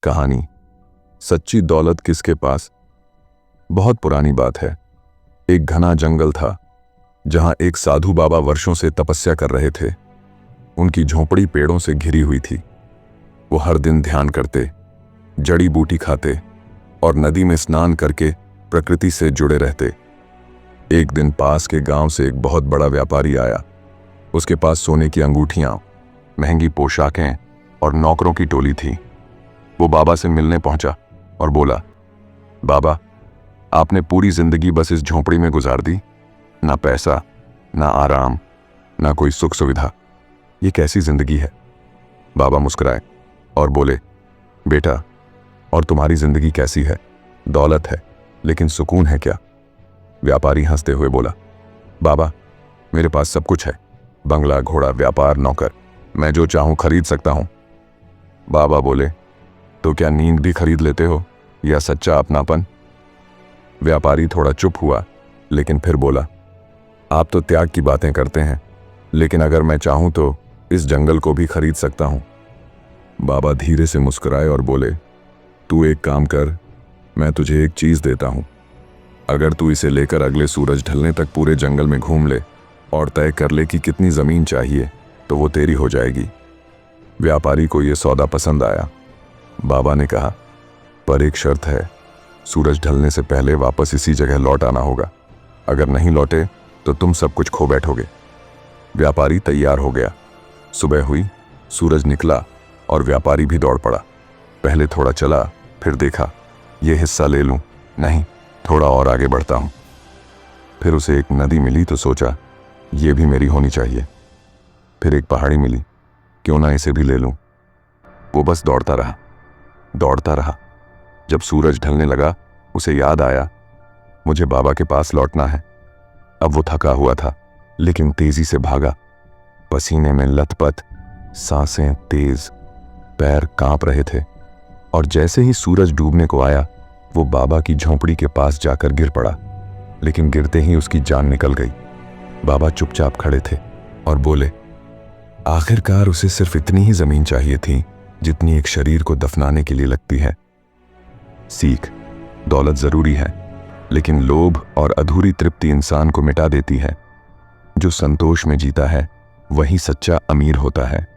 कहानी सच्ची दौलत किसके पास। बहुत पुरानी बात है। एक घना जंगल था जहां एक साधु बाबा वर्षों से तपस्या कर रहे थे। उनकी झोंपड़ी पेड़ों से घिरी हुई थी। वो हर दिन ध्यान करते, जड़ी बूटी खाते और नदी में स्नान करके प्रकृति से जुड़े रहते। एक दिन पास के गांव से एक बहुत बड़ा व्यापारी आया। उसके पास सोने की अंगूठियां, महंगी पोशाकें और नौकरों की टोली थी। वो बाबा से मिलने पहुंचा और बोला, बाबा, आपने पूरी जिंदगी बस इस झोंपड़ी में गुजार दी। ना पैसा, ना आराम, ना कोई सुख सुविधा। ये कैसी जिंदगी है। बाबा मुस्कुराए और बोले, बेटा, और तुम्हारी जिंदगी कैसी है? दौलत है, लेकिन सुकून है क्या? व्यापारी हंसते हुए बोला, बाबा, मेरे पास सब कुछ है। बंगला, घोड़ा, व्यापार, नौकर। मैं जो चाहूं खरीद सकता हूं। बाबा बोले, तो क्या नींद भी खरीद लेते हो, या सच्चा अपनापन? व्यापारी थोड़ा चुप हुआ, लेकिन फिर बोला, आप तो त्याग की बातें करते हैं, लेकिन अगर मैं चाहूं तो इस जंगल को भी खरीद सकता हूं। बाबा धीरे से मुस्कुराए और बोले, तू एक काम कर, मैं तुझे एक चीज देता हूं। अगर तू इसे लेकर अगले सूरज ढलने तक पूरे जंगल में घूम ले और तय कर ले कि कितनी जमीन चाहिए, तो वो तेरी हो जाएगी। व्यापारी को यह सौदा पसंद आया। बाबा ने कहा, पर एक शर्त है, सूरज ढलने से पहले वापस इसी जगह लौट आना होगा। अगर नहीं लौटे तो तुम सब कुछ खो बैठोगे। व्यापारी तैयार हो गया। सुबह हुई, सूरज निकला और व्यापारी भी दौड़ पड़ा। पहले थोड़ा चला, फिर देखा, यह हिस्सा ले लूं, नहीं, थोड़ा और आगे बढ़ता हूं। फिर उसे एक नदी मिली तो सोचा, यह भी मेरी होनी चाहिए। फिर एक पहाड़ी मिली, क्यों ना इसे भी ले लूं। वो बस दौड़ता रहा, दौड़ता रहा। जब सूरज ढलने लगा, उसे याद आया, मुझे बाबा के पास लौटना है। अब वो थका हुआ था, लेकिन तेजी से भागा। पसीने में लथपथ, सांसें तेज, पैर कांप रहे थे। और जैसे ही सूरज डूबने को आया, वो बाबा की झोंपड़ी के पास जाकर गिर पड़ा। लेकिन गिरते ही उसकी जान निकल गई। बाबा चुपचाप खड़े थे और बोले, आखिरकार उसे सिर्फ इतनी ही जमीन चाहिए थी जितनी एक शरीर को दफनाने के लिए लगती है। सीख, दौलत जरूरी है, लेकिन लोभ और अधूरी तृप्ति इंसान को मिटा देती है। जो संतोष में जीता है, वही सच्चा अमीर होता है।